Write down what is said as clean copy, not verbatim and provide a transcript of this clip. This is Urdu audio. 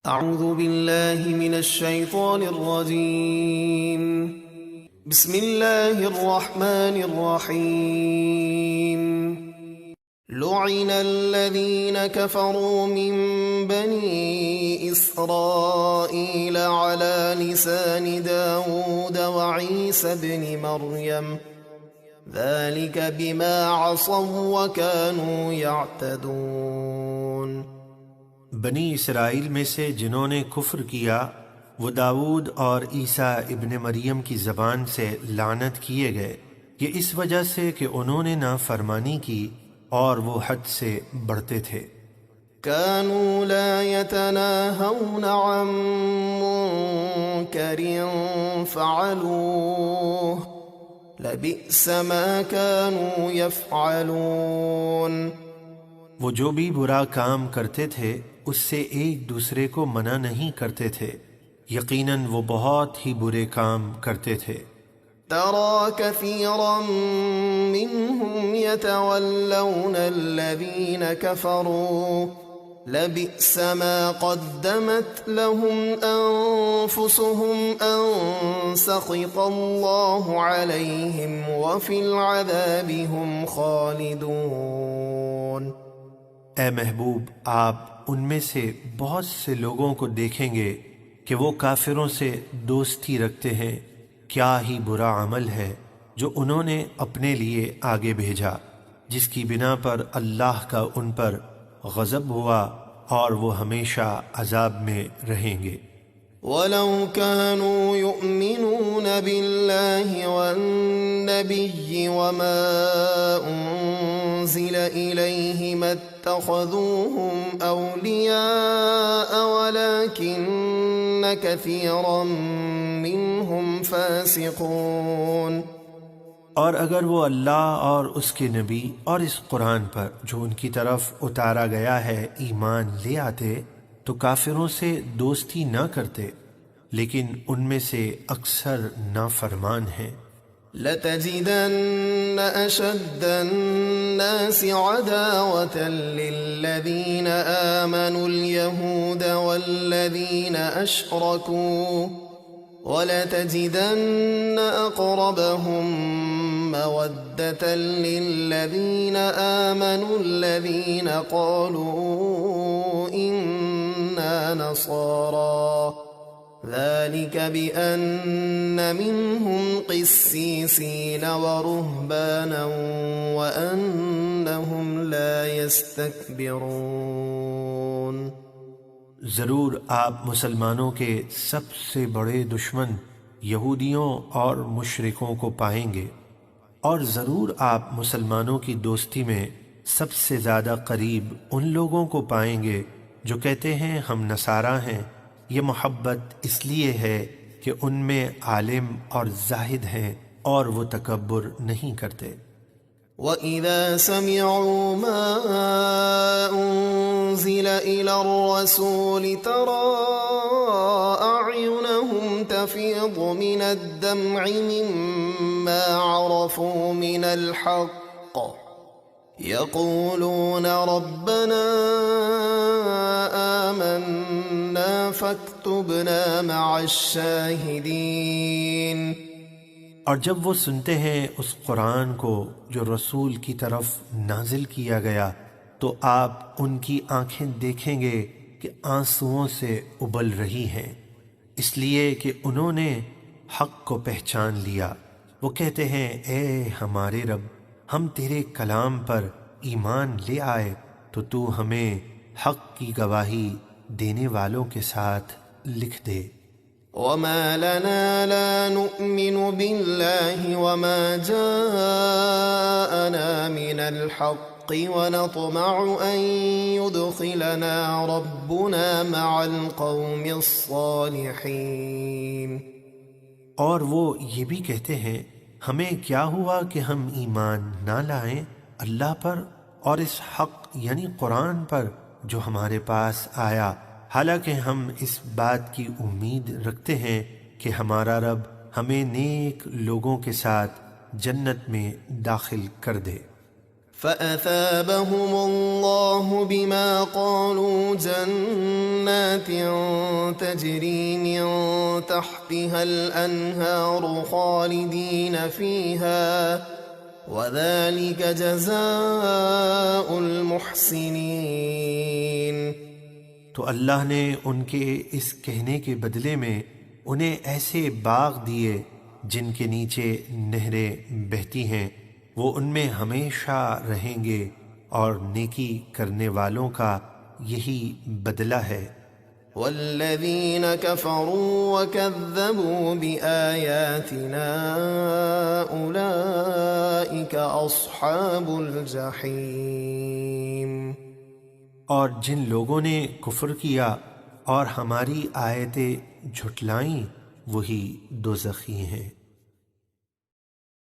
اعوذ باللہ من الشیطان الرجیم بسم اللہ الرحمن الرحیم لعن الذین كفروا من بنی اسرائیل على لسان داود وعیسی بن مریم ذلك بما عصوا وكانوا يعتدون۔ بنی اسرائیل میں سے جنہوں نے کفر کیا وہ داؤد اور عیسیٰ ابن مریم کی زبان سے لعنت کیے گئے، یہ اس وجہ سے کہ انہوں نے نافرمانی کی اور وہ حد سے بڑھتے تھے۔ كانوا لا يتناهون عن منكر فعلوه لبئس ما كانوا يفعلون۔ وہ جو بھی برا کام کرتے تھے اس سے ایک دوسرے کو منع نہیں کرتے تھے، یقیناً وہ بہت ہی برے کام کرتے تھے۔ ترى كثيرا منهم يتولون الذين كفروا لبئس ما قدمت لهم أنفسهم أن سخط الله عليهم وفي العذاب هم خالدون۔ اے محبوب، آپ ان میں سے بہت سے لوگوں کو دیکھیں گے کہ وہ کافروں سے دوستی رکھتے ہیں، کیا ہی برا عمل ہے جو انہوں نے اپنے لیے آگے بھیجا، جس کی بنا پر اللہ کا ان پر غضب ہوا اور وہ ہمیشہ عذاب میں رہیں گے۔ وَلَوْ كَانُوا يُؤْمِنُونَ بِاللَّهِ وَالنَّبِيِّ وَمَا أُنزِلَ إِلَيْهِ مَا اتَّخَذُوهُمْ أَوْلِيَاءَ وَلَكِنَّ كَثِيرًا مِّنْهُمْ فَاسِقُونَ۔ اور اگر وہ اللہ اور اس کے نبی اور اس قرآن پر جو ان کی طرف اتارا گیا ہے ایمان لے آتے تو کافروں سے دوستی نہ کرتے، لیکن ان میں سے اکثر نافرمان ہیں۔ لَتَجِدَنَّ أَشَدَّ النَّاسِ عَدَاوَةً لِّلَّذِينَ آمَنُوا الْيَهُودَ وَالَّذِينَ أَشْرَكُوا وَلَتَجِدَنَّ أَقْرَبَهُم مَّوَدَّةً لِّلَّذِينَ آمَنُوا الَّذِينَ قَالُوا إِنَّا نَصَارَىٰ ذَلِكَ بِأَنَّ مِنْهُمْ قِسِّيسِينَ وَرُهْبَانًا وَأَنَّهُمْ لَا يَسْتَكْبِرُونَ۔ ضرور آپ مسلمانوں کے سب سے بڑے دشمن یہودیوں اور مشرکوں کو پائیں گے، اور ضرور آپ مسلمانوں کی دوستی میں سب سے زیادہ قریب ان لوگوں کو پائیں گے جو کہتے ہیں ہم نصارہ ہیں۔ یہ محبت اس لیے ہے کہ ان میں عالم اور زاہد ہیں اور وہ تکبر نہیں کرتے۔ وَإِذَا سَمِعُوا مَا أُنزِلَ إِلَى الرَّسُولِ تَرَىٰ أَعْيُنَهُمْ تَفِيضُ مِنَ الدَّمْعِ مِمَّا عَرَفُوا مِنَ الْحَقِّ يَقُولُونَ رَبَّنَا آمَنَّا فَاكْتُبْنَا مَعَ الشَّاهِدِينَ۔ اور جب وہ سنتے ہیں اس قرآن کو جو رسول کی طرف نازل کیا گیا تو آپ ان کی آنکھیں دیکھیں گے کہ آنسوؤں سے ابل رہی ہیں، اس لیے کہ انہوں نے حق کو پہچان لیا۔ وہ کہتے ہیں اے ہمارے رب، ہم تیرے کلام پر ایمان لے آئے تو تو ہمیں حق کی گواہی دینے والوں کے ساتھ لکھ دے۔ وَمَا لَنَا لَا نُؤْمِنُ بِاللَّهِ وَمَا جَاءَنَا مِنَ الْحَقِّ وَنَطْمَعُ أَن يُدْخِلَنَا رَبُّنَا مَعَ الْقَوْمِ الصَّالِحِينَ۔ اور وہ یہ بھی کہتے ہیں ہمیں کیا ہوا کہ ہم ایمان نہ لائیں اللہ پر اور اس حق یعنی قرآن پر جو ہمارے پاس آیا، حالانکہ ہم اس بات کی امید رکھتے ہیں کہ ہمارا رب ہمیں نیک لوگوں کے ساتھ جنت میں داخل کر دے۔ فأثابهم الله بما قالوا جنات تجري من تحتها الأنهار خالدين فيها وذلك جزاء المحسنين۔ تو اللہ نے ان کے اس کہنے کے بدلے میں انہیں ایسے باغ دیے جن کے نیچے نہریں بہتی ہیں، وہ ان میں ہمیشہ رہیں گے، اور نیکی کرنے والوں کا یہی بدلہ ہے۔ والذین کفروا وکذبوا بآیاتنا اولئک اصحاب الجحیم۔ اور جن لوگوں نے کفر کیا اور ہماری آیتیں جھٹلائیں وہی دوزخی ہیں۔